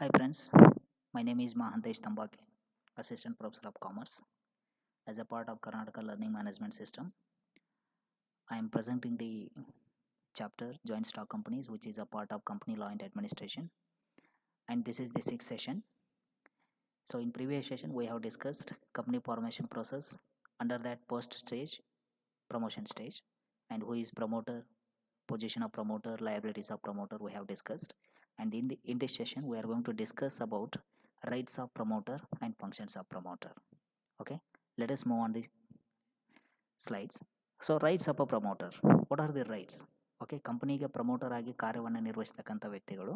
Hi friends, my name is Mahantesh Tambake, Assistant Professor of Commerce. As a part of Karnataka Learning Management System, I am presenting the chapter Joint Stock Companies, which is a part of Company Law and Administration. And this is the sixth session. So in previous session, we have discussed company formation process, under that post stage, promotion stage, and who is promoter, position of promoter, liabilities of promoter we have discussed. And in this session, we are going to discuss about rights of promoter and functions of promoter. Okay, let us move on the slides. So rights of a promoter, what are the rights? Okay, ಕಂಪನಿಗೆ promoter ಆಗಿ ಕಾರ್ಯವನ್ನು ನಿರ್ವಹಿಸ್ತಕ್ಕಂಥ ವ್ಯಕ್ತಿಗಳು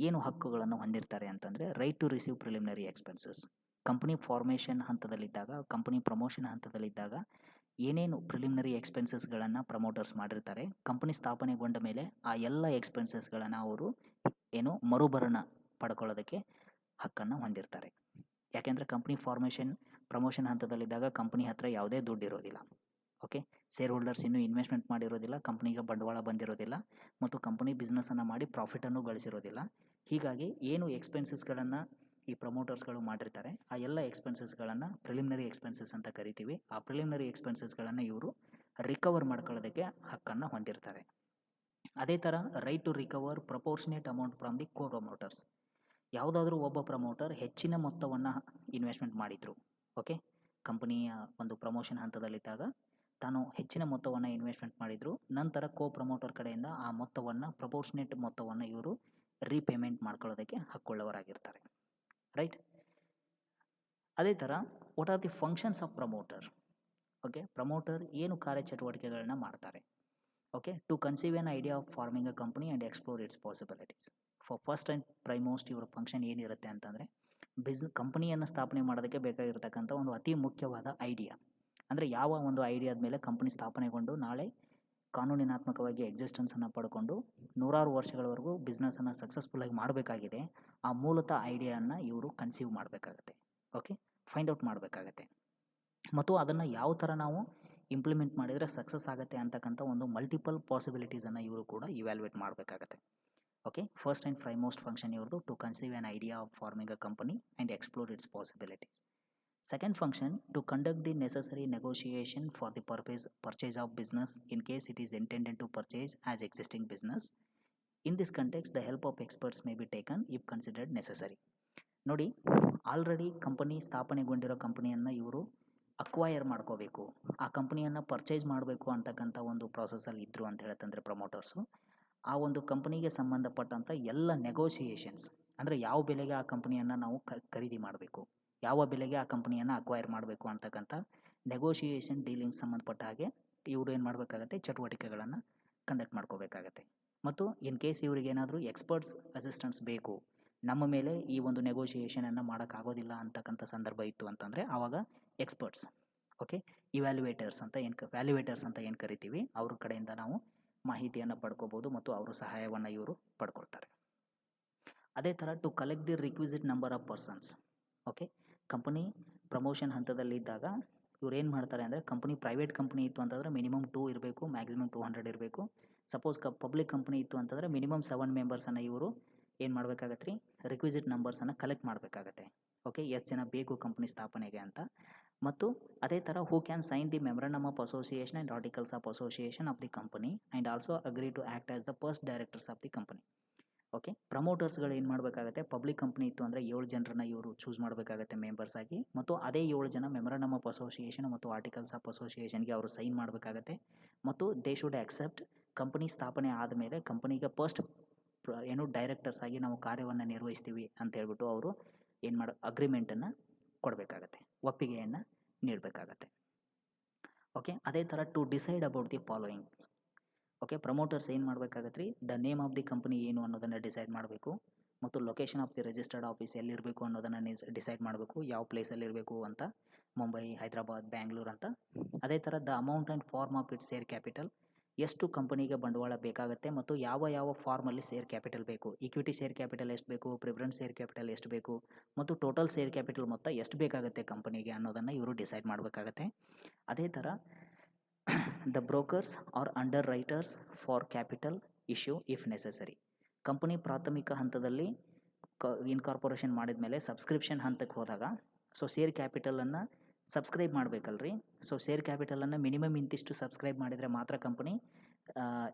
ಏನು ಹಕ್ಕುಗಳನ್ನು ಹೊಂದಿರ್ತಾರೆ ಅಂತಂದರೆ right to receive preliminary expenses. Company formation ಹಂತದಲ್ಲಿದ್ದಾಗ, ಕಂಪನಿ ಪ್ರಮೋಷನ್ ಹಂತದಲ್ಲಿದ್ದಾಗ ಏನೇನು ಪ್ರಿಲಿಮಿನರಿ ಎಕ್ಸ್ಪೆನ್ಸಸ್ಗಳನ್ನು ಪ್ರಮೋಟರ್ಸ್ ಮಾಡಿರ್ತಾರೆ, ಕಂಪನಿ ಸ್ಥಾಪನೆಗೊಂಡ ಮೇಲೆ ಆ ಎಲ್ಲ ಎಕ್ಸ್ಪೆನ್ಸಸ್ಗಳನ್ನು ಅವರು ಏನು ಮರುಭರಣ ಪಡ್ಕೊಳ್ಳೋದಕ್ಕೆ ಹಕ್ಕನ್ನು ಹೊಂದಿರ್ತಾರೆ. ಯಾಕೆಂದರೆ ಕಂಪ್ನಿ ಫಾರ್ಮೇಷನ್ ಪ್ರಮೋಷನ್ ಹಂತದಲ್ಲಿದ್ದಾಗ ಕಂಪ್ನಿ ಹತ್ರ ಯಾವುದೇ ದುಡ್ಡು ಇರೋದಿಲ್ಲ. ಓಕೆ, ಶೇರ್ ಹೋಲ್ಡರ್ಸ್ ಇನ್ನೂ ಇನ್ವೆಸ್ಟ್ಮೆಂಟ್ ಮಾಡಿರೋದಿಲ್ಲ, ಕಂಪ್ನಿಗೆ ಬಂಡವಾಳ ಬಂದಿರೋದಿಲ್ಲ ಮತ್ತು ಕಂಪನಿ ಬಿಸ್ನೆಸ್ಸನ್ನು ಮಾಡಿ ಪ್ರಾಫಿಟನ್ನು ಗಳಿಸಿರೋದಿಲ್ಲ. ಹೀಗಾಗಿ ಏನು ಎಕ್ಸ್ಪೆನ್ಸಸ್ಗಳನ್ನು ಈ ಪ್ರಮೋಟರ್ಸ್ಗಳು ಮಾಡಿರ್ತಾರೆ, ಆ ಎಲ್ಲ ಎಕ್ಸ್ಪೆನ್ಸಸ್ಗಳನ್ನು ಪ್ರಿಲಿಮಿನರಿ ಎಕ್ಸ್ಪೆನ್ಸಸ್ ಅಂತ ಕರಿತೀವಿ. ಆ ಪ್ರಿಲಿಮಿನರಿ ಎಕ್ಸ್ಪೆನ್ಸಸ್ಗಳನ್ನು ಇವರು ರಿಕವರ್ ಮಾಡ್ಕೊಳ್ಳೋದಕ್ಕೆ ಹಕ್ಕನ್ನು ಹೊಂದಿರ್ತಾರೆ. ಅದೇ ಥರ right to recover proportionate amount from the co promoters. ಯಾವುದಾದ್ರೂ ಒಬ್ಬ ಪ್ರಮೋಟರ್ ಹೆಚ್ಚಿನ ಮೊತ್ತವನ್ನು ಇನ್ವೆಸ್ಟ್ಮೆಂಟ್ ಮಾಡಿದರು, ಓಕೆ, ಕಂಪನಿಯ ಒಂದು ಪ್ರಮೋಷನ್ ಹಂತದಲ್ಲಿದ್ದಾಗ ತಾನು ಹೆಚ್ಚಿನ ಮೊತ್ತವನ್ನು ಇನ್ವೆಸ್ಟ್ಮೆಂಟ್ ಮಾಡಿದರು, ನಂತರ ಕೋ ಪ್ರಮೋಟರ್ ಕಡೆಯಿಂದ ಆ ಮೊತ್ತವನ್ನು ಪ್ರಪೋರ್ಷನೇಟ್ ಮೊತ್ತವನ್ನು ಇವರು ರೀಪೇಮೆಂಟ್ ಮಾಡ್ಕೊಳ್ಳೋದಕ್ಕೆ ಹಕ್ಕುಳ್ಳವರಾಗಿರ್ತಾರೆ. ರೈಟ್. ಅದೇ ಥರ what are the functions of promoter. Okay, promoter ಏನು ಕಾರ್ಯಚಟುವಟಿಕೆಗಳನ್ನ ಮಾಡ್ತಾರೆ? Okay, to conceive an idea of forming a company and explore its possibilities. First and foremost ಇವರ ಫಂಕ್ಷನ್ ಏನಿರುತ್ತೆ ಅಂತಂದರೆ ಕಂಪನಿಯನ್ನು ಸ್ಥಾಪನೆ ಮಾಡೋದಕ್ಕೆ ಬೇಕಾಗಿರ್ತಕ್ಕಂಥ ಒಂದು ಅತಿ ಮುಖ್ಯವಾದ ಐಡಿಯಾ. ಅಂದರೆ ಯಾವ ಒಂದು ಐಡಿಯಾದ ಮೇಲೆ ಕಂಪನಿ ಸ್ಥಾಪನೆಗೊಂಡು ನಾಳೆ ಕಾನೂನಿನಾತ್ಮಕವಾಗಿ ಎಕ್ಸಿಸ್ಟೆನ್ಸನ್ನು ಪಡ್ಕೊಂಡು ನೂರಾರು ವರ್ಷಗಳವರೆಗೂ ಬಿಸ್ನೆಸ್ಸನ್ನು ಸಕ್ಸಸ್ಫುಲ್ಲಾಗಿ ಮಾಡಬೇಕಾಗಿದೆ, ಆ ಮೂಲತಃ ಐಡಿಯಾನ ಇವರು ಕನ್ಸೀವ್ ಮಾಡಬೇಕಾಗತ್ತೆ. ಓಕೆ, ಫೈಂಡ್ ಔಟ್ ಮಾಡಬೇಕಾಗತ್ತೆ ಮತ್ತು ಅದನ್ನು ಯಾವ ಥರ ನಾವು ಇಂಪ್ಲಿಮೆಂಟ್ ಮಾಡಿದರೆ ಸಕ್ಸಸ್ ಆಗುತ್ತೆ ಅಂತಕ್ಕಂಥ ಒಂದು ಮಲ್ಟಿಪಲ್ ಪಾಸಿಬಿಲಿಟೀಸನ್ನು ಇವರು ಕೂಡ ಇವ್ಯಾಲ್ಯೂಯೇಟ್ ಮಾಡಬೇಕಾಗತ್ತೆ. Okay, first and primemost function ಇವ್ರದ್ದು to conceive an idea of forming a company and explore its possibilities. Second function, to conduct the necessary negotiation for the purchase of business in case it is intended to purchase as existing business. In this context, the help of experts may be taken if considered necessary. ನೋಡಿ, already company ಸ್ಥಾಪನೆಗೊಂಡಿರೋ ಕಂಪನಿಯನ್ನು ಇವರು acquire ಮಾಡ್ಕೋಬೇಕು, ಆ ಕಂಪನಿಯನ್ನು purchase ಮಾಡಬೇಕು ಅಂತಕ್ಕಂಥ ಒಂದು ಪ್ರಾಸೆಸ್ಸಲ್ಲಿ ಇದ್ದರು ಅಂತ ಹೇಳ್ತಂದರೆ ಪ್ರಮೋಟರ್ಸು ಆ ಒಂದು ಕಂಪನಿಗೆ ಸಂಬಂಧಪಟ್ಟಂಥ ಎಲ್ಲ ನೆಗೋಷಿಯೇಷನ್ಸ್, ಅಂದರೆ ಯಾವ ಬೆಲೆಗೆ ಆ ಕಂಪನಿಯನ್ನು ನಾವು ಖರೀದಿ ಮಾಡಬೇಕು, ಯಾವ ಬೆಲೆಗೆ ಆ ಕಂಪನಿಯನ್ನು ಅಕ್ವೈರ್ ಮಾಡಬೇಕು ಅಂತಕ್ಕಂಥ ನೆಗೋಷಿಯೇಷನ್ ಡೀಲಿಂಗ್ಸ್ ಸಂಬಂಧಪಟ್ಟ ಹಾಗೆ ಇವರು ಏನು ಮಾಡಬೇಕಾಗತ್ತೆ, ಚಟುವಟಿಕೆಗಳನ್ನು ಕಂಡಕ್ಟ್ ಮಾಡ್ಕೋಬೇಕಾಗತ್ತೆ. ಮತ್ತು ಇನ್ ಕೇಸ್ ಇವರಿಗೇನಾದರೂ ಎಕ್ಸ್ಪರ್ಟ್ಸ್ ಅಸಿಸ್ಟೆನ್ಸ್ ಬೇಕು, ನಮ್ಮ ಮೇಲೆ ಈ ಒಂದು ನೆಗೋಷಿಯೇಷನನ್ನು ಮಾಡೋಕ್ಕಾಗೋದಿಲ್ಲ ಅಂತಕ್ಕಂಥ ಸಂದರ್ಭ ಇತ್ತು ಅಂತಂದರೆ ಆವಾಗ ಎಕ್ಸ್ಪರ್ಟ್ಸ್, ಓಕೆ, ವ್ಯಾಲ್ಯೂಯೇಟರ್ಸ್ ಅಂತ ಏನು ಕರಿತೀವಿ, ಅವ್ರ ಕಡೆಯಿಂದ ನಾವು ಮಾಹಿತಿಯನ್ನು ಪಡ್ಕೋಬೋದು ಮತ್ತು ಅವರ ಸಹಾಯವನ್ನು ಇವರು ಪಡ್ಕೊಳ್ತಾರೆ. ಅದೇ ಥರ to collect the requisite number of persons. Okay, company promotion ಹಂತದಲ್ಲಿದ್ದಾಗ ಇವ್ರು ಏನು ಮಾಡ್ತಾರೆ ಅಂದರೆ, ಕಂಪನಿ ಪ್ರೈವೇಟ್ ಕಂಪನಿ ಇತ್ತು ಅಂತಂದರೆ ಮಿನಿಮಮ್ 2 ಇರಬೇಕು, ಮ್ಯಾಕ್ಸಿಮಮ್ 200 ಇರಬೇಕು. ಸಪೋಸ್ ಪಬ್ಲಿಕ್ ಕಂಪನಿ ಇತ್ತು ಅಂತಂದರೆ ಮಿನಿಮಮ್ 7 ಮೆಂಬರ್ಸನ್ನು ಇವರು ಏನು ಮಾಡಬೇಕಾಗತ್ತೆ ರೀ, ರಿಕ್ವಿಸಿಟ್ ನಂಬರ್ಸನ್ನು ಕಲೆಕ್ಟ್ ಮಾಡಬೇಕಾಗತ್ತೆ. ಓಕೆ, ಎಷ್ಟು ಜನ ಬೇಕು ಕಂಪನಿ ಸ್ಥಾಪನೆಗೆ ಅಂತ. ಮತ್ತು ಅದೇ ಥರ who can sign the memorandum of association and articles of association of the company and also agree to act as the first directors of the company. Okay, ಪ್ರಮೋಟರ್ಸ್ಗಳು ಏನು ಮಾಡಬೇಕಾಗತ್ತೆ, ಪಬ್ಲಿಕ್ ಕಂಪ್ನಿ ಇತ್ತು ಅಂದರೆ 7 ಜನರನ್ನು ಇವರು ಚೂಸ್ ಮಾಡಬೇಕಾಗತ್ತೆ ಮೆಂಬರ್ಸ್ ಆಗಿ, ಮತ್ತು ಅದೇ 7 ಜನ ಮೆಮೊರಂಡಮ್ ಆಫ್ ಅಸೋಸಿಯೇಷನ್ ಮತ್ತು ಆರ್ಟಿಕಲ್ಸ್ ಆಫ್ ಅಸೋಸಿಯೇಷನ್ಗೆ ಅವರು ಸೈನ್ ಮಾಡಬೇಕಾಗತ್ತೆ. ಮತ್ತು ದೇ ಶುಡ್ ಆಕ್ಸೆಪ್ಟ್, ಕಂಪನಿ ಸ್ಥಾಪನೆ ಆದಮೇಲೆ ಕಂಪನಿಗೆ ಫಸ್ಟ್ ಡೈರೆಕ್ಟರ್ಸ್ ಆಗಿ ನಾವು ಕಾರ್ಯವನ್ನು ನಿರ್ವಹಿಸ್ತೀವಿ ಅಂತ ಹೇಳ್ಬಿಟ್ಟು ಅವರು ಅಗ್ರಿಮೆಂಟನ್ನು ಕೊಡಬೇಕಾಗತ್ತೆ, ಒಪ್ಪಿಗೆಯನ್ನು ನೀಡಬೇಕಾಗತ್ತೆ. ಓಕೆ, ಅದೇ ಥರ to decide about the following. Okay, promoters ಏನು ಮಾಡಬೇಕಾಗತ್ತೆ ರೀ, the name of the company ಏನು ಅನ್ನೋದನ್ನು ಡಿಸೈಡ್ ಮಾಡಬೇಕು, ಮತ್ತು location of the registered office ಎಲ್ಲಿರಬೇಕು ಅನ್ನೋದನ್ನು ಡಿಸೈಡ್ ಮಾಡಬೇಕು, ಯಾವ ಪ್ಲೇಸಲ್ಲಿ ಇರಬೇಕು ಅಂತ, ಮುಂಬೈ, ಹೈದರಾಬಾದ್, ಬ್ಯಾಂಗ್ಳೂರು ಅಂತ. ಅದೇ ಥರ the amount and form of it share capital, ಎಷ್ಟು ಕಂಪನಿಗೆ ಬಂಡವಾಳ ಬೇಕಾಗುತ್ತೆ ಮತ್ತು ಯಾವ ಫಾರ್ಮಲ್ಲಿ ಶೇರ್ ಕ್ಯಾಪಿಟಲ್ ಬೇಕು, ಈಕ್ವಿಟಿ ಶೇರ್ ಕ್ಯಾಪಿಟಲ್ ಎಷ್ಟು ಬೇಕು, ಪ್ರಿಫರೆನ್ಸ್ ಶೇರ್ ಕ್ಯಾಪಿಟಲ್ ಎಷ್ಟು ಬೇಕು, ಮತ್ತು ಟೋಟಲ್ ಶೇರ್ ಕ್ಯಾಪಿಟಲ್ ಮೊತ್ತ ಎಷ್ಟು ಬೇಕಾಗುತ್ತೆ ಕಂಪನಿಗೆ ಅನ್ನೋದನ್ನು ಇವರು ಡಿಸೈಡ್ ಮಾಡಬೇಕಾಗತ್ತೆ. ಅದೇ ಥರ the brokers or underwriters for capital issue if necessary. Company ಪ್ರಾಥಮಿಕ ಹಂತದಲ್ಲಿ ಇನ್ಕಾರ್ಪೊರೇಷನ್ ಮಾಡಿದ ಮೇಲೆ ಸಬ್ಸ್ಕ್ರಿಪ್ಷನ್ ಹಂತಕ್ಕೆ ಹೋದಾಗ ಸೊ ಶೇರ್ ಕ್ಯಾಪಿಟಲನ್ನು ಸಬ್ಸ್ಕ್ರೈಬ್ ಮಾಡಬೇಕಲ್ರಿ. ಸೊ ಶೇರ್ ಕ್ಯಾಪಿಟಲನ್ನು ಮಿನಿಮಮ್ ಇಂತಿಷ್ಟು ಸಬ್ಸ್ಕ್ರೈಬ್ ಮಾಡಿದರೆ ಮಾತ್ರ ಕಂಪನಿ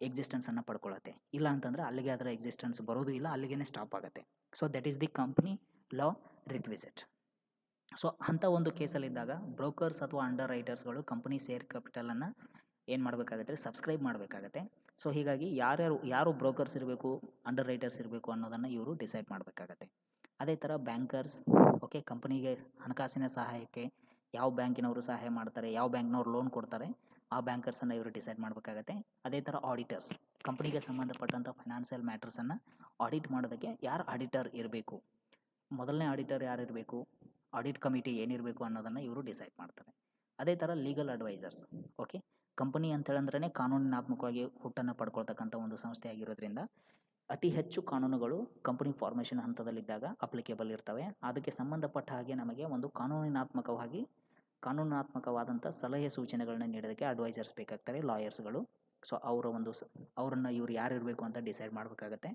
ಎಕ್ಸಿಸ್ಟೆನ್ಸನ್ನು ಪಡ್ಕೊಳ್ಳುತ್ತೆ. ಇಲ್ಲ ಅಂತಂದರೆ ಅಲ್ಲಿಗೆ ಅದರ ಎಕ್ಸಿಸ್ಟೆನ್ಸ್ ಬರೋದು ಇಲ್ಲ, ಅಲ್ಲಿಗೆ ಸ್ಟಾಪ್ ಆಗುತ್ತೆ. So that is the company law requisite. So ಅಂಥ ಒಂದು ಕೇಸಲ್ಲಿದ್ದಾಗ ಬ್ರೋಕರ್ಸ್ ಅಥವಾ ಅಂಡರ್ ರೈಟರ್ಸ್ಗಳು ಕಂಪನಿ ಶೇರ್ ಕ್ಯಾಪಿಟಲನ್ನು ಏನು ಮಾಡಬೇಕಾಗತ್ತೆ, ಸಬ್ಸ್ಕ್ರೈಬ್ ಮಾಡಬೇಕಾಗತ್ತೆ. ಸೊ ಹೀಗಾಗಿ ಯಾರು ಬ್ರೋಕರ್ಸ್ ಇರಬೇಕು, ಅಂಡರ್ ರೈಟರ್ಸ್ ಇರಬೇಕು ಅನ್ನೋದನ್ನು ಇವರು ಡಿಸೈಡ್ ಮಾಡಬೇಕಾಗತ್ತೆ. ಅದೇ ಥರ ಬ್ಯಾಂಕರ್ಸ್, ಓಕೆ, ಕಂಪನಿಗೆ ಹಣಕಾಸಿನ ಸಹಾಯಕ್ಕೆ ಯಾವ ಬ್ಯಾಂಕಿನವರು ಸಹಾಯ ಮಾಡ್ತಾರೆ, ಯಾವ ಬ್ಯಾಂಕ್ನವ್ರು ಲೋನ್ ಕೊಡ್ತಾರೆ, ಆ ಬ್ಯಾಂಕರ್ಸನ್ನು ಇವರು ಡಿಸೈಡ್ ಮಾಡಬೇಕಾಗತ್ತೆ. ಅದೇ ಥರ ಆಡಿಟರ್ಸ್, ಕಂಪನಿಗೆ ಸಂಬಂಧಪಟ್ಟಂಥ ಫೈನಾನ್ಷಿಯಲ್ ಮ್ಯಾಟರ್ಸನ್ನು ಆಡಿಟ್ ಮಾಡೋದಕ್ಕೆ ಯಾರು ಆಡಿಟರ್ ಇರಬೇಕು, ಮೊದಲನೇ ಆಡಿಟರ್ ಯಾರು ಇರಬೇಕು, ಆಡಿಟ್ ಕಮಿಟಿ ಏನಿರಬೇಕು ಅನ್ನೋದನ್ನು ಇವರು ಡಿಸೈಡ್ ಮಾಡ್ತಾರೆ. ಅದೇ ಥರ ಲೀಗಲ್ ಅಡ್ವೈಸರ್ಸ್, ಓಕೆ, ಕಂಪನಿ ಅಂತೇಳಂದ್ರೇ ಕಾನೂನಿನಾತ್ಮಕವಾಗಿ ಹುಟ್ಟನ್ನು ಪಡ್ಕೊಳ್ತಕ್ಕಂಥ ಒಂದು ಸಂಸ್ಥೆ ಆಗಿರೋದ್ರಿಂದ ಅತಿ ಹೆಚ್ಚು ಕಾನೂನುಗಳು ಕಂಪನಿ ಫಾರ್ಮೇಷನ್ ಹಂತದಲ್ಲಿದ್ದಾಗ ಅಪ್ಲಿಕೇಬಲ್ ಇರ್ತವೆ. ಅದಕ್ಕೆ ಸಂಬಂಧಪಟ್ಟ ಹಾಗೆ ನಮಗೆ ಒಂದು ಕಾನೂನಾತ್ಮಕವಾದಂಥ ಸಲಹೆ ಸೂಚನೆಗಳನ್ನ ನೀಡೋದಕ್ಕೆ ಅಡ್ವೈಸರ್ಸ್ ಬೇಕಾಗ್ತಾರೆ, ಲಾಯರ್ಸ್ಗಳು. ಸೊ ಅವರನ್ನು ಇವ್ರು ಯಾರು ಇರಬೇಕು ಅಂತ ಡಿಸೈಡ್ ಮಾಡಬೇಕಾಗತ್ತೆ.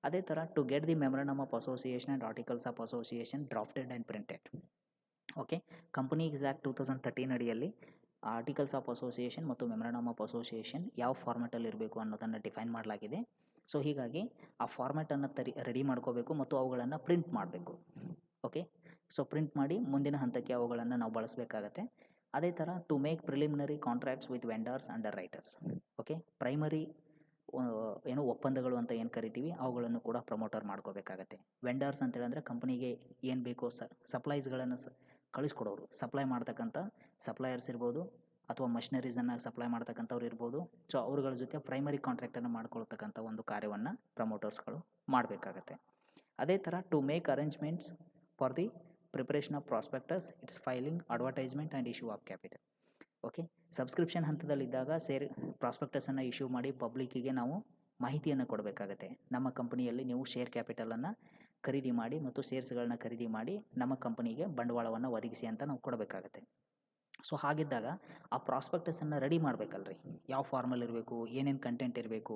ಅದೇ ಥರ to get the memorandum of association and articles of association drafted and printed. Okay, companies act 2013 ಅಡಿಯಲ್ಲಿ ಆರ್ಟಿಕಲ್ಸ್ ಆಫ್ ಅಸೋಸಿಯೇಷನ್ ಮತ್ತು ಮೆಮೊರಂಡಮ್ ಆಫ್ ಅಸೋಸಿಯೇಷನ್ ಯಾವ ಫಾರ್ಮ್ಯಾಟಲ್ಲಿ ಇರಬೇಕು ಅನ್ನೋದನ್ನು ಡಿಫೈನ್ ಮಾಡಲಾಗಿದೆ. ಸೊ ಹೀಗಾಗಿ ಆ ಫಾರ್ಮ್ಯಾಟನ್ನು ರೆಡಿ ಮಾಡ್ಕೋಬೇಕು ಮತ್ತು ಅವುಗಳನ್ನು ಪ್ರಿಂಟ್ ಮಾಡಬೇಕು. ಓಕೆ, ಸೊ ಪ್ರಿಂಟ್ ಮಾಡಿ ಮುಂದಿನ ಹಂತಕ್ಕೆ ಅವುಗಳನ್ನು ನಾವು ಬಳಸಬೇಕಾಗತ್ತೆ. ಅದೇ ಥರ to make preliminary contracts with vendors underwriters. Okay, primary ಒಪ್ಪಂದಗಳು ಅಂತ ಏನು ಕರಿತೀವಿ ಅವುಗಳನ್ನು ಕೂಡ ಪ್ರಮೋಟರ್ ಮಾಡ್ಕೋಬೇಕಾಗತ್ತೆ. ವೆಂಡರ್ಸ್ ಅಂತೇಳಿದ್ರೆ ಕಂಪನಿಗೆ ಏನು ಬೇಕೋ ಸಪ್ಲೈಸ್ಗಳನ್ನು ಕಳಿಸ್ಕೊಡೋರು, ಸಪ್ಲೈ ಮಾಡ್ತಕ್ಕಂಥ ಸಪ್ಲೈಯರ್ಸ್ ಇರ್ಬೋದು ಅಥವಾ ಮಷಿನರೀಸನ್ನು ಸಪ್ಲೈ ಮಾಡ್ತಕ್ಕಂಥವ್ರು ಇರ್ಬೋದು. ಸೊ ಅವ್ರಗಳ ಜೊತೆ ಪ್ರೈಮರಿ ಕಾಂಟ್ರಾಕ್ಟನ್ನು ಮಾಡ್ಕೊಳ್ತಕ್ಕಂಥ ಒಂದು ಕಾರ್ಯವನ್ನು ಪ್ರಮೋಟರ್ಸ್ಗಳು ಮಾಡಬೇಕಾಗತ್ತೆ. ಅದೇ ಥರ to make arrangements for the preparation of prospectus, its filing, advertisement and issue of capital. Okay, subscription ಹಂತದಲ್ಲಿದ್ದಾಗ ಪ್ರಾಸ್ಪೆಕ್ಟಸನ್ನು ಇಶ್ಯೂ ಮಾಡಿ ಪಬ್ಲಿಕ್ಕಿಗೆ ನಾವು ಮಾಹಿತಿಯನ್ನು ಕೊಡಬೇಕಾಗತ್ತೆ. ನಮ್ಮ ಕಂಪನಿಯಲ್ಲಿ ನೀವು ಶೇರ್ ಕ್ಯಾಪಿಟಲನ್ನು ಖರೀದಿ ಮಾಡಿ ಮತ್ತು ಶೇರ್ಸ್ಗಳನ್ನ ಖರೀದಿ ಮಾಡಿ ನಮ್ಮ ಕಂಪನಿಗೆ ಬಂಡವಾಳವನ್ನು ಒದಗಿಸಿ ಅಂತ ನಾವು ಕೊಡಬೇಕಾಗತ್ತೆ. ಸೊ ಹಾಗಿದ್ದಾಗ ಆ ಪ್ರಾಸ್ಪೆಕ್ಟಸನ್ನು ರೆಡಿ ಮಾಡಬೇಕಲ್ರಿ, ಯಾವ ಫಾರ್ಮಲ್ಲಿ ಇರಬೇಕು, ಏನೇನು ಕಂಟೆಂಟ್ ಇರಬೇಕು,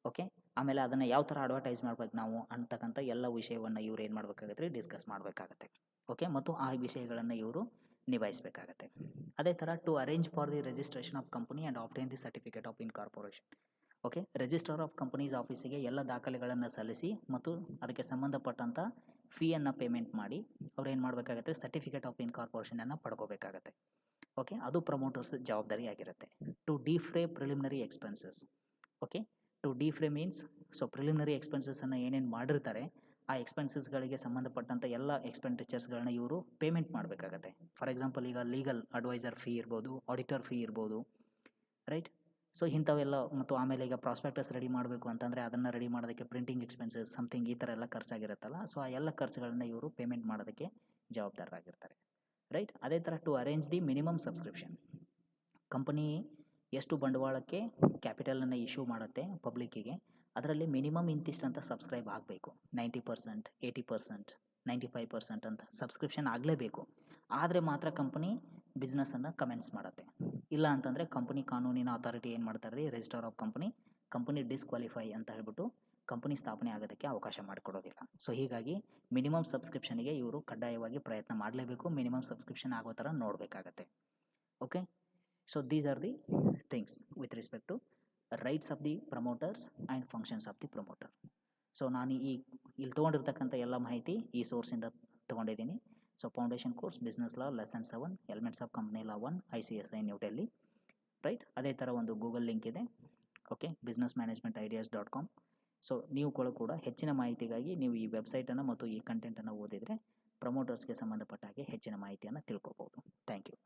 ಓಕೆ, ಆಮೇಲೆ ಅದನ್ನು ಯಾವ ಥರ ಅಡ್ವರ್ಟೈಸ್ ಮಾಡ್ಬೇಕು ನಾವು ಅಂತಕ್ಕಂಥ ಎಲ್ಲ ವಿಷಯವನ್ನು ಇವ್ರು ಏನು ಮಾಡಬೇಕಾಗತ್ತೆ, ಡಿಸ್ಕಸ್ ಮಾಡಬೇಕಾಗತ್ತೆ. ಓಕೆ, ಮತ್ತು ಆ ವಿಷಯಗಳನ್ನು ಇವರು ನಿಭಾಯಿಸಬೇಕಾಗತ್ತೆ. ಅದೇ ಥರ to arrange for the registration of company and obtain the certificate of incorporation. Okay, register of companies ಆಫೀಸಿಗೆ ಎಲ್ಲ ದಾಖಲೆಗಳನ್ನು ಸಲ್ಲಿಸಿ ಮತ್ತು ಅದಕ್ಕೆ ಸಂಬಂಧಪಟ್ಟಂಥ ಫೀಯನ್ನು ಪೇಮೆಂಟ್ ಮಾಡಿ ಅವ್ರು ಏನು ಮಾಡಬೇಕಾಗತ್ತೆ, ಸರ್ಟಿಫಿಕೇಟ್ ಆಫ್ ಇನ್ಕಾರ್ಪೊರೇಷನನ್ನು ಪಡ್ಕೋಬೇಕಾಗತ್ತೆ. ಓಕೆ, ಅದು ಪ್ರಮೋಟರ್ಸ್ ಜವಾಬ್ದಾರಿ ಆಗಿರುತ್ತೆ. To defray preliminary expenses. Okay, to defray means so preliminary ಎಕ್ಸ್ಪೆನ್ಸಸ್ಸನ್ನು ಏನೇನು ಮಾಡಿರ್ತಾರೆ ಆ ಎಕ್ಸ್ಪೆನ್ಸಸ್ಗಳಿಗೆ ಸಂಬಂಧಪಟ್ಟಂಥ ಎಲ್ಲ ಎಕ್ಸ್ಪೆಂಡಿಚರ್ಸ್ಗಳನ್ನ ಇವರು ಪೇಮೆಂಟ್ ಮಾಡಬೇಕಾಗತ್ತೆ. ಫಾರ್ ಎಕ್ಸಾಂಪಲ್ ಈಗ ಲೀಗಲ್ ಅಡ್ವೈಸರ್ ಫೀ ಇರ್ಬೋದು, ಆಡಿಟರ್ ಫೀ ಇರ್ಬೋದು, ರೈಟ್. ಸೊ ಇಂಥವೆಲ್ಲ ಮತ್ತು ಆಮೇಲೆ ಈಗ ಪ್ರಾಸ್ಪೆಕ್ಟಸ್ ರೆಡಿ ಮಾಡಬೇಕು ಅಂತಂದರೆ ಅದನ್ನು ರೆಡಿ ಮಾಡೋದಕ್ಕೆ ಪ್ರಿಂಟಿಂಗ್ ಎಕ್ಸ್ಪೆನ್ಸಸ್ ಸಮಥಿಂಗ್ ಈ ಥರ ಎಲ್ಲ ಖರ್ಚಾಗಿರುತ್ತಲ್ಲ. ಸೊ ಆ ಎಲ್ಲ ಖರ್ಚುಗಳನ್ನ ಇವರು ಪೇಮೆಂಟ್ ಮಾಡೋದಕ್ಕೆ ಜವಾಬ್ದಾರರಾಗಿರ್ತಾರೆ, ರೈಟ್. ಅದೇ ಥರ to arrange the minimum subscription. Company ಎಷ್ಟು ಬಂಡವಾಳಕ್ಕೆ ಕ್ಯಾಪಿಟಲನ್ನು ಇಶ್ಯೂ ಮಾಡುತ್ತೆ ಪಬ್ಲಿಕ್ಕಿಗೆ, ಅದರಲ್ಲಿ ಮಿನಿಮಮ್ ಇಂತಿಷ್ಟು ಅಂತ ಸಬ್ಸ್ಕ್ರೈಬ್ ಆಗಬೇಕು. 90%, 80%, 95% ಅಂತ ಸಬ್ಸ್ಕ್ರಿಪ್ಷನ್ ಆಗಲೇಬೇಕು. ಆದರೆ ಮಾತ್ರ ಕಂಪನಿ ಬಿಸ್ನೆಸ್ಸನ್ನು ಕಮೆನ್ಸ್ ಮಾಡುತ್ತೆ. ಇಲ್ಲ ಅಂತಂದರೆ ಕಂಪನಿ ಕಾನೂನಿನ ಅಥಾರಿಟಿ ಏನು ಮಾಡ್ತಾರೆ ರೀ, ರಿಜಿಸ್ಟರ್ ಆಫ್ ಕಂಪನಿ ಡಿಸ್ಕ್ವಾಲಿಫೈ ಅಂತ ಹೇಳ್ಬಿಟ್ಟು ಕಂಪನಿ ಸ್ಥಾಪನೆ ಆಗೋದಕ್ಕೆ ಅವಕಾಶ ಮಾಡಿಕೊಡೋದಿಲ್ಲ. ಸೊ ಹೀಗಾಗಿ ಮಿನಿಮಮ್ ಸಬ್ಸ್ಕ್ರಿಪ್ಷನ್ಗೆ ಇವರು ಕಡ್ಡಾಯವಾಗಿ ಪ್ರಯತ್ನ ಮಾಡಲೇಬೇಕು, ಮಿನಿಮಮ್ ಸಬ್ಸ್ಕ್ರಿಪ್ಷನ್ ಆಗೋ ಥರ ನೋಡಬೇಕಾಗತ್ತೆ. Okay, so these are the things with respect to rights of the promoters and functions of the promoter. So ನಾನು ಇಲ್ಲಿ ತೊಗೊಂಡಿರ್ತಕ್ಕಂಥ ಎಲ್ಲ ಮಾಹಿತಿ ಈ ಸೋರ್ಸಿಂದ ತೊಗೊಂಡಿದ್ದೀನಿ. So foundation course business law lesson 7 elements of company law 1 ICSI New Delhi, right. ಅದೇ ಥರ ಒಂದು ಗೂಗಲ್ ಲಿಂಕ್ ಇದೆ, ಓಕೆ, businessmanagementideas.com. ಸೊ ನೀವುಗಳು ಕೂಡ ಹೆಚ್ಚಿನ ಮಾಹಿತಿಗಾಗಿ ನೀವು ಈ ವೆಬ್ಸೈಟನ್ನು ಮತ್ತು ಈ ಕಂಟೆಂಟನ್ನು ಓದಿದರೆ ಪ್ರಮೋಟರ್ಸ್ಗೆ ಸಂಬಂಧಪಟ್ಟ ಹಾಗೆ ಹೆಚ್ಚಿನ ಮಾಹಿತಿಯನ್ನು ತಿಳ್ಕೊಬೋದು. Thank you.